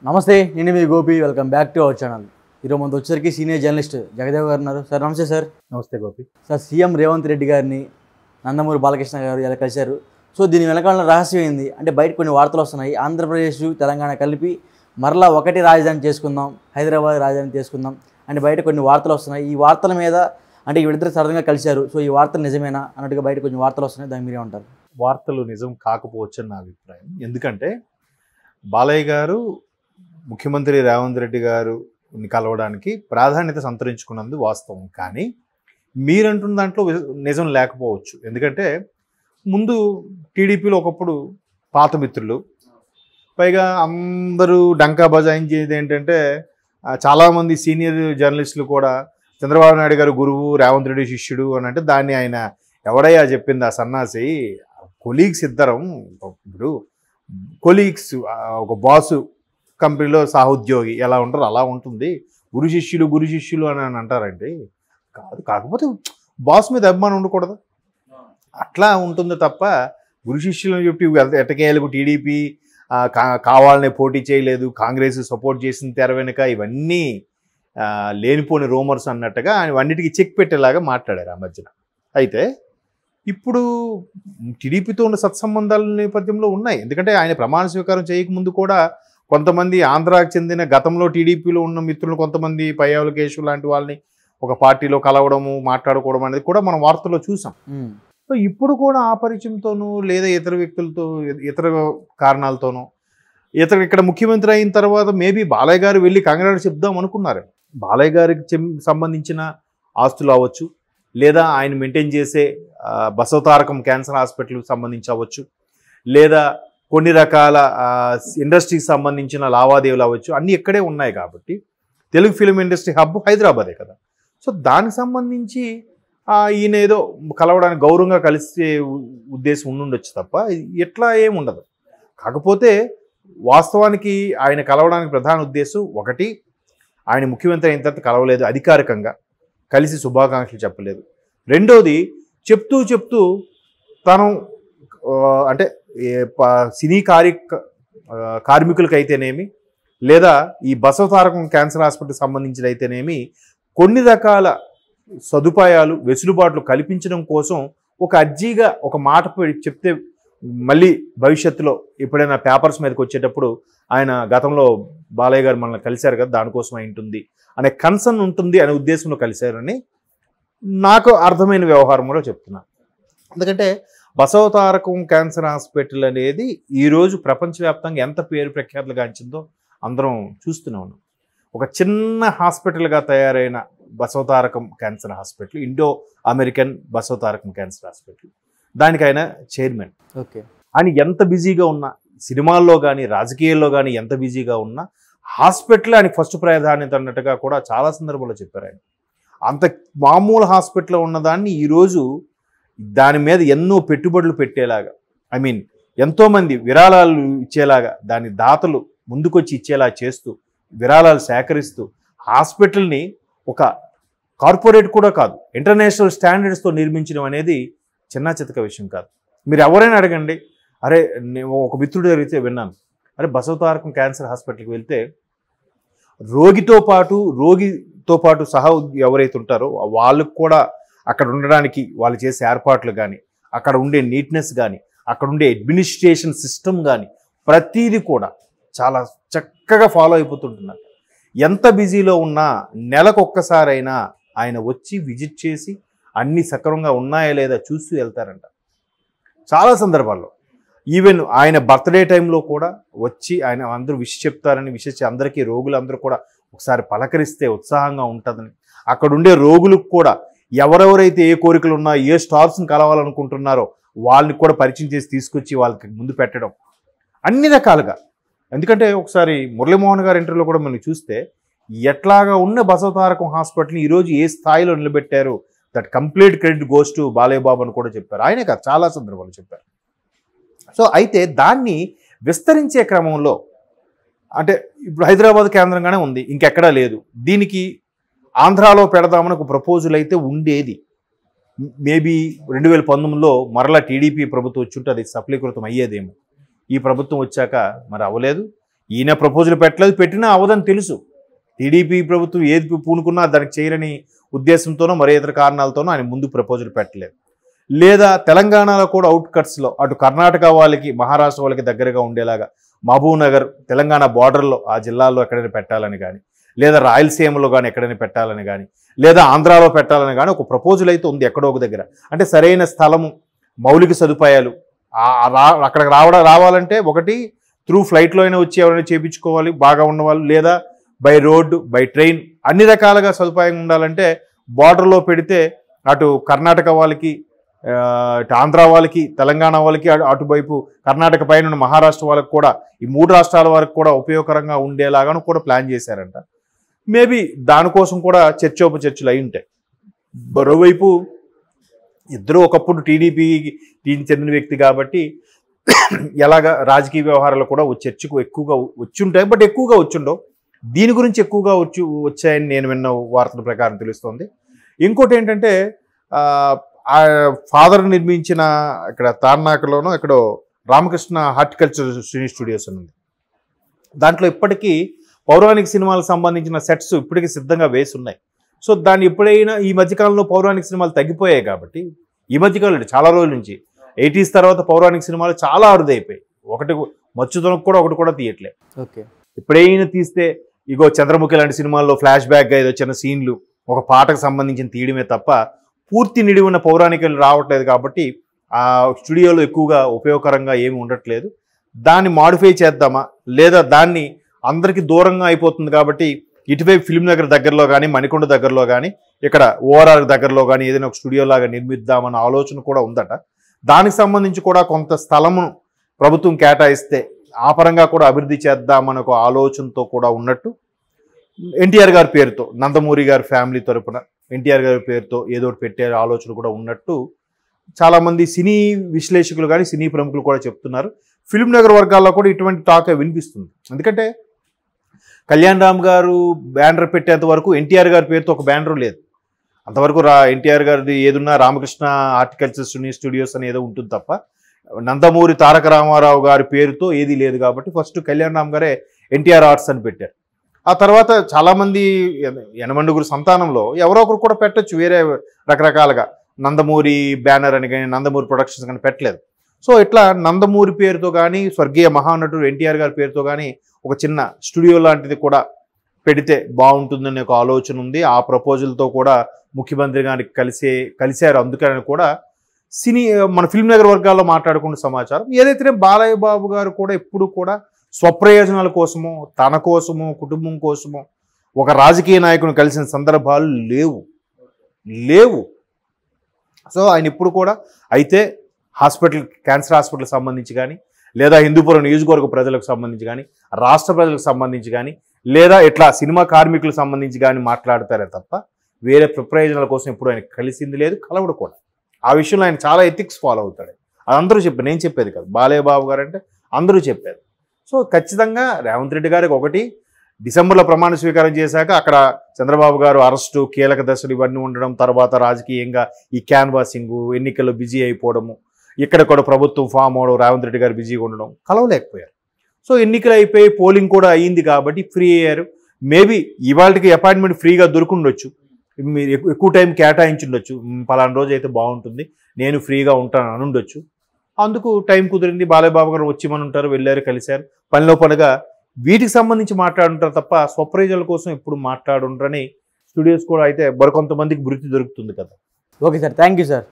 నమస్తే, నేను మీ Gopi. Welcome back to our channel. ఈరోజు మనతో వచ్చేసరికి సీనియర్ జర్నలిస్ట్ జగదేవ్ గారు ఉన్నారు. సార్ నమస్తే. సార్ నమస్తే గోపి. సార్, సీఎం రేవంత్ రెడ్డి గారిని నందమూరి బాలకృష్ణ గారు ఇలా కలిశారు. సో దీని వెనకాల రహస్యం ఏంది అంటే బయట కొన్ని వార్తలు వస్తున్నాయి. ఆంధ్రప్రదేశ్ తెలంగాణ కలిపి మరలా ఒకటి రాజధాని చేసుకుందాం, హైదరాబాద్ రాజధాని చేసుకుందాం అంటే బయట కొన్ని వార్తలు వస్తున్నాయి. ఈ వార్తల మీద అంటే వీళ్ళిద్దరు సడన్గా కలిశారు. సో ఈ వార్తలు నిజమేనా అన్నట్టుగా బయట కొన్ని వార్తలు వస్తున్నాయి. దాన్ని మీరే ఉంటారు? వార్తలు నిజం కాకపోవచ్చు అని నా అభిప్రాయం. ఎందుకంటే బాలయ్య గారు ముఖ్యమంత్రి రేవంత్ రెడ్డి గారు కలవడానికి ప్రాధాన్యత సంతరించుకున్నది వాస్తవం. కానీ మీరంటున్న దాంట్లో నిజం లేకపోవచ్చు. ఎందుకంటే ముందు టీడీపీలో ఒకప్పుడు పాత మిత్రులు, పైగా అందరూ డంకా బజాయించేది ఏంటంటే చాలామంది సీనియర్ జర్నలిస్టులు కూడా చంద్రబాబు నాయుడు గారు గురువు, రేవంత్ రెడ్డి శిష్యుడు అని అంటే దాన్ని ఆయన ఎవడయ్యా చెప్పింది ఆ సన్నాసి, కొలీగ్స్ ఇద్దరం, ఇప్పుడు కొలీగ్స్ ఒక బాసు కంపెనీలో సహోద్యోగి ఎలా ఉంటారో అలా ఉంటుంది. గురు శిష్యులు అని అంటారండి. కాదు, కాకపోతే బాస్ మీద అభిమానం ఉండకూడదు, అట్లా ఉంటుంది తప్ప గురు శిష్యులు అని చెప్పి ఎట్టకేలకు టీడీపీ కావాలనే పోటీ చేయలేదు, కాంగ్రెస్ సపోర్ట్ చేసిన తెర వెనుక ఇవన్నీ లేనిపోని రూమర్స్ అన్నట్టుగా అన్నిటికీ చెక్ పెట్టేలాగా మాట్లాడారు ఆ మధ్యన. అయితే ఇప్పుడు టీడీపీతో ఉన్న సత్సంబంధాల నేపథ్యంలో ఉన్నాయి. ఎందుకంటే ఆయన ప్రమాణ స్వీకారం చేయకముందు కూడా కొంతమంది ఆంధ్రాకి చెందిన గతంలో టీడీపీలో ఉన్న మిత్రులు కొంతమంది పయ్యావుల కేశవ్ లాంటి వాళ్ళని ఒక పార్టీలో కలవడము, మాట్లాడుకోవడం అనేది కూడా మనం వార్తల్లో చూసాం. సో ఇప్పుడు కూడా ఆ పరిచయంతోనూ లేదా ఇతర వ్యక్తులతో ఇతర కారణాలతోనూ ఇక్కడ ముఖ్యమంత్రి అయిన తర్వాత మేబీ బాలయ్య గారు వెళ్ళి కంగ్రాట్స్ చెప్దాం అనుకున్నారు. బాలయ్య గారికి సంబంధించిన ఆస్తులు అవ్వచ్చు, లేదా ఆయన మెయింటైన్ చేసే బసవతారకం క్యాన్సర్ హాస్పిటల్కి సంబంధించి అవ్వచ్చు, లేదా కొన్ని రకాల ఇండస్ట్రీకి సంబంధించిన లావాదేవీలు అవ్వచ్చు, అన్నీ ఇక్కడే ఉన్నాయి. కాబట్టి తెలుగు ఫిలిం ఇండస్ట్రీ హబ్ హైదరాబాదే కదా. సో దానికి సంబంధించి ఈయన ఏదో కలవడానికి గౌరవంగా కలిసే ఉద్దేశం ఉండుండొచ్చు తప్ప ఎట్లా ఏముండదు. కాకపోతే వాస్తవానికి ఆయన కలవడానికి ప్రధాన ఉద్దేశం ఒకటి, ఆయన ముఖ్యమంత్రి అయిన తర్వాత కలవలేదు, అధికారికంగా కలిసి శుభాకాంక్షలు చెప్పలేదు. రెండోది చెప్తూ తను అంటే సినీ కార్మికులకైతేనేమి, లేదా ఈ బసవతారకం క్యాన్సర్ హాస్పిటల్కి సంబంధించిన అయితేనేమి కొన్ని రకాల సదుపాయాలు, వెసులుబాట్లు కల్పించడం కోసం ఒక అర్జీగా ఒక మాట చెప్తే మళ్ళీ భవిష్యత్తులో ఎప్పుడైనా పేపర్స్ మీదకి వచ్చేటప్పుడు ఆయన గతంలో బాలయ్య గారు మనల్ని కలిశారు కదా, దానికోసం ఉంటుంది అనే కన్సర్న్ ఉంటుంది అనే ఉద్దేశంలో కలిశారని నాకు అర్థమైన వ్యవహారంలో చెప్తున్నా. ఎందుకంటే బసవతారకం క్యాన్సర్ హాస్పిటల్ అనేది ఈరోజు ప్రపంచవ్యాప్తంగా ఎంత పేరు ప్రఖ్యాతులు గాంచిందో అందరం చూస్తూనే ఉన్నాం. ఒక చిన్న హాస్పిటల్గా తయారైన Basavatarakam cancer hospital, Indo American Basavatarakam cancer hospital, దానికి ఆయన చైర్మన్. ఓకే. ఆయన ఎంత బిజీగా ఉన్నా, సినిమాల్లో కానీ రాజకీయాల్లో కానీ ఎంత బిజీగా ఉన్నా హాస్పిటల్ ఆయన ఫస్ట్ ప్రాధాన్యత అన్నట్టుగా కూడా చాలా సందర్భాల్లో చెప్పారు. ఆయన అంత మామూలు హాస్పిటల్లో ఉన్నదాన్ని ఈరోజు దాని మీద ఎన్నో పెట్టుబడులు పెట్టేలాగా, ఎంతోమంది విరాళాలు ఇచ్చేలాగా, దాని దాతలు ముందుకొచ్చి ఇచ్చేలా చేస్తూ విరాళాలు సేకరిస్తూ హాస్పిటల్ని ఒక కార్పొరేట్ కూడా కాదు, ఇంటర్నేషనల్ స్టాండర్డ్స్తో నిర్మించడం అనేది చిన్న చితక విషయం కాదు. మీరు ఎవరైనా అడగండి, అరే నేను ఒక మిత్రుడు జరిగితే విన్నాను, అరే బసవతారకం క్యాన్సర్ హాస్పిటల్కి వెళ్తే రోగితో పాటు సహా ఎవరైతే ఉంటారో వాళ్ళకు కూడా అక్కడ ఉండడానికి వాళ్ళు చేసే ఏర్పాట్లు కానీ, అక్కడ ఉండే నీట్నెస్ కానీ, అక్కడ ఉండే అడ్మినిస్ట్రేషన్ సిస్టమ్ కానీ ప్రతీది కూడా చాలా చక్కగా ఫాలో అయిపోతుంటున్నారు. ఎంత బిజీలో ఉన్నా నెలకు ఒక్కసారైనా ఆయన వచ్చి విజిట్ చేసి అన్ని సక్రమంగా ఉన్నాయా లేదా చూస్తూ వెళ్తారంట. చాలా సందర్భాల్లో ఈవెన్ ఆయన బర్త్డే టైంలో కూడా వచ్చి ఆయన అందరూ విష్ చెప్తారని, అందరికీ రోగులందరూ కూడా ఒకసారి పలకరిస్తే ఉత్సాహంగా ఉంటుందని, అక్కడ ఉండే రోగులకు కూడా ఎవరెవరైతే ఏ కోరికలు ఉన్నా, ఏ స్టార్స్ని కలవాలనుకుంటున్నారో వాళ్ళని కూడా పరిచయం చేసి తీసుకొచ్చి వాళ్ళకి ముందు పెట్టడం అన్ని రకాలుగా. ఎందుకంటే ఒకసారి మురళీమోహన్ గారి ఇంటర్వ్యూలో కూడా మనం చూస్తే ఎట్లాగా ఉన్న బసవతారకం హాస్పిటల్ని ఈరోజు ఏ స్థాయిలో నిలబెట్టారు, that complete credit goes to Balayya Babu అని కూడా చెప్పారు. ఆయనే కాదు, చాలా సందర్భాలు చెప్పారు. సో అయితే దాన్ని విస్తరించే క్రమంలో అంటే ఇప్పుడు హైదరాబాద్ కేంద్రంగానే ఉంది, ఇంకెక్కడా లేదు. దీనికి ఆంధ్రాలో పెడదామని ఒక ప్రపోజల్ అయితే ఉండేది. మేబీ 2019లో మరలా టీడీపీ ప్రభుత్వం వచ్చుంటే అది సఫలీకృతం అయ్యేదేమో. ఈ ప్రభుత్వం వచ్చాక మరి అవ్వలేదు. ఈయన ప్రపోజల్ పెట్టలేదు, పెట్టినా అవదని తెలుసు. టీడీపీ ప్రభుత్వం ఏది పూనుకున్నా దానికి చేయరని ఉద్దేశంతోనో మరే ఇతర కారణాలతోనో ఆయన ముందు ప్రపోజల్ పెట్టలేదు. లేదా తెలంగాణలో కూడా అవుట్కట్స్లో అటు కర్ణాటక వాళ్ళకి మహారాష్ట్ర వాళ్ళకి దగ్గరగా ఉండేలాగా మహబూబ్ నగర్ తెలంగాణ బార్డర్లో ఆ జిల్లాల్లో ఎక్కడైనా పెట్టాలని కానీ, లేదా రాయలసీమలో కానీ ఎక్కడైనా పెట్టాలని కానీ, లేదా ఆంధ్రాలో పెట్టాలని కానీ ఒక ప్రపోజల్ అయితే ఉంది ఎక్కడో ఒక దగ్గర. అంటే సరైన స్థలము, మౌలిక సదుపాయాలు అక్కడికి రావాలంటే ఒకటి త్రూ ఫ్లైట్లో అయినా వచ్చి ఎవరైనా చేయించుకోవాలి బాగా ఉన్నవాళ్ళు, లేదా బై రోడ్డు బై ట్రైన్ అన్ని రకాలుగా సదుపాయం ఉండాలంటే బార్డర్లో పెడితే అటు కర్ణాటక వాళ్ళకి, ఇటు ఆంధ్ర వాళ్ళకి, తెలంగాణ వాళ్ళకి, అటువైపు కర్ణాటక పైన ఉన్న మహారాష్ట్ర వాళ్ళకి కూడా ఈ 3 రాష్ట్రాల వరకు కూడా ఉపయోగకరంగా ఉండేలాగాను కూడా ప్లాన్ చేశారంట. మేబీ దానికోసం కూడా చర్చోపచర్చలు అయి ఉంటాయి. మరోవైపు ఇద్దరు ఒకప్పుడు టీడీపీకి చెందిన వ్యక్తి కాబట్టి ఎలాగా రాజకీయ వ్యవహారాలు కూడా చర్చకు ఎక్కువగా వచ్చి ఉంటాయి, బట్ ఎక్కువగా వచ్చుండవు. దీని గురించి ఎక్కువగా వచ్చాయని నేను విన్న వార్తల ప్రకారం తెలుస్తోంది. ఇంకోటి ఏంటంటే ఫాదర్ నిర్మించిన ఇక్కడ తార్నాకలోనో ఎక్కడో రామకృష్ణ హార్టికల్చర్ స్టూడియోస్ ఉంది. దాంట్లో ఇప్పటికీ పౌరాణిక సినిమాలకు సంబంధించిన సెట్స్ ఇప్పటికీ సిద్ధంగా వేసి ఉన్నాయి. సో దాన్ని ఎప్పుడైనా ఈ మధ్యకాలంలో పౌరాణిక సినిమాలు తగ్గిపోయాయి కాబట్టి, ఈ మధ్యకాలంలో చాలా రోజుల నుంచి 80s తర్వాత పౌరాణిక సినిమాలు చాలా అరుదైపోయాయి. ఒకటి మచ్చుతనకు కూడా ఒకటి కూడా తీయట్లే. ఓకే, ఎప్పుడైనా తీస్తే ఇగో చంద్రముఖి లాంటి సినిమాల్లో ఫ్లాష్ బ్యాక్గా ఏదో చిన్న సీన్లు ఒక పాటకు సంబంధించిన తీయడమే తప్ప పూర్తి నిడి ఉన్న పౌరాణికలు రావట్లేదు. కాబట్టి ఆ స్టూడియోలో ఎక్కువగా ఉపయోగకరంగా ఏమి ఉండట్లేదు. దాన్ని మాడిఫై చేద్దామా, లేదా దాన్ని అందరికీ దూరంగా అయిపోతుంది కాబట్టి ఇటువైపు ఫిల్మ్ నగర్ దగ్గరలో కానీ, మణికొండ దగ్గరలో కానీ, ఇక్కడ ఓఆర్ఆర్ దగ్గరలో కానీ ఏదైనా ఒక స్టూడియో లాగా నిర్మిద్దామన్న ఆలోచన కూడా ఉందట. దానికి సంబంధించి కూడా కొంత స్థలమును ప్రభుత్వం కేటాయిస్తే ఆ పరంగా కూడా అభివృద్ధి చేద్దామని ఒక ఆలోచనతో కూడా ఉన్నట్టు, ఎన్టీఆర్ గారి పేరుతో, నందమూరి గారి ఫ్యామిలీ తరపున ఎన్టీఆర్ గారి పేరుతో ఏదో ఒకటి పెట్టే ఆలోచన కూడా ఉన్నట్టు చాలామంది సినీ విశ్లేషకులు కానీ సినీ ప్రముఖులు కూడా చెప్తున్నారు. ఫిల్మ్ నగర్ వర్గాల్లో కూడా ఇటువంటి టాక్ వినిపిస్తుంది. ఎందుకంటే కళ్యాణ్ రామ్ గారు బ్యానర్ పెట్టేంత వరకు ఎన్టీఆర్ గారి పేరుతో ఒక బ్యానర్ లేదు. అంతవరకు ఎన్టీఆర్ గారిది ఏదున్నా రామకృష్ణ హార్టికల్చర్ స్టూడియోస్ అని ఏదో ఉంటుంది తప్ప నందమూరి తారక రామారావు గారి పేరుతో ఏదీ లేదు. కాబట్టి ఫస్ట్ కళ్యాణ్ రామ్ గారే ఎన్టీఆర్ ఆర్ట్స్ అని పెట్టారు. ఆ తర్వాత చాలామంది 80 సంతానంలో ఎవరో ఒకరు కూడా పెట్టచ్చు వేరే రకరకాలుగా, నందమూరి బ్యానర్ అని కానీ నందమూరి ప్రొడక్షన్స్ కానీ పెట్టలేదు. సో ఇట్లా నందమూరి పేరుతో కానీ, స్వర్గీయ మహానటుడు ఎన్టీఆర్ గారి పేరుతో కానీ ఒక చిన్న స్టూడియో లాంటిది కూడా పెడితే బాగుంటుందనే ఒక ఆలోచన ఉంది. ఆ ప్రపోజల్తో కూడా ముఖ్యమంత్రి గారికి కలిశారు. అందుకని కూడా మన ఫిల్మ్ నగర్ వర్గాల్లో మాట్లాడుకున్న సమాచారం. ఏదైతే బాలయ్య బాబు గారు కూడా ఎప్పుడు కూడా స్వప్రయోజనాల కోసమో, తన కోసమో, కుటుంబం కోసమో ఒక రాజకీయ నాయకుని కలిసిన సందర్భాలు లేవు. సో ఆయన ఇప్పుడు కూడా అయితే క్యాన్సర్ హాస్పిటల్కి సంబంధించి కానీ, లేదా హిందూపురం నియోజకవర్గ ప్రజలకు సంబంధించి కానీ, రాష్ట్ర ప్రజలకు సంబంధించి కానీ, లేదా ఇట్లా సినిమా కార్మికులకు సంబంధించి కానీ మాట్లాడతారే తప్ప వేరే ప్రయోజనాల కోసం ఎప్పుడు ఆయన కలిసింది లేదు, కలవడు కూడా. ఆ విషయంలో ఆయన చాలా ఎథిక్స్ ఫాలో అవుతాడు. అది అందరూ చెప్పారు, నేను చెప్పేది కాదు. బాలయ్య బాబు గారు అంటే అందరూ చెప్పారు. సో ఖచ్చితంగా రేవంత్ రెడ్డి గారికి ఒకటి, డిసెంబర్లో ప్రమాణ స్వీకారం చేశాక అక్కడ చంద్రబాబు గారు అరెస్టు, కీలక దశలు ఇవన్నీ ఉండడం, తర్వాత రాజకీయంగా ఈ క్యాన్వాసింగ్, ఎన్నికల్లో బిజీ అయిపోవడము, ఇక్కడ కూడా ప్రభుత్వం ఫామ్ అవడం, రేవంత్ రెడ్డి గారు బిజీగా ఉండడం, కలవలేకపోయారు. సో ఎన్నికలు అయిపోయి పోలింగ్ కూడా అయ్యింది కాబట్టి ఫ్రీ అయ్యారు. మేబీ ఇవాళకి అపాయింట్మెంట్ ఫ్రీగా దొరుకుండొచ్చు, మీరు ఎక్కువ టైం కేటాయించుండొచ్చు, పలానా రోజు అయితే బాగుంటుంది, నేను ఫ్రీగా ఉంటాను అని ఉండొచ్చు. అందుకు టైం కుదిరింది. బాలయ్య బాబు గారు వచ్చి మన ఉంటారు, వెళ్ళారు, కలిశారు, పనిలో పనిగా వీటికి సంబంధించి మాట్లాడుంటారు తప్ప స్వప్రయోజనాల కోసం ఎప్పుడు మాట్లాడుంటారని స్టూడియోస్ కూడా అయితే మరికొంతమందికి వృత్తి దొరుకుతుంది కదా. Okay sir, thank you sir.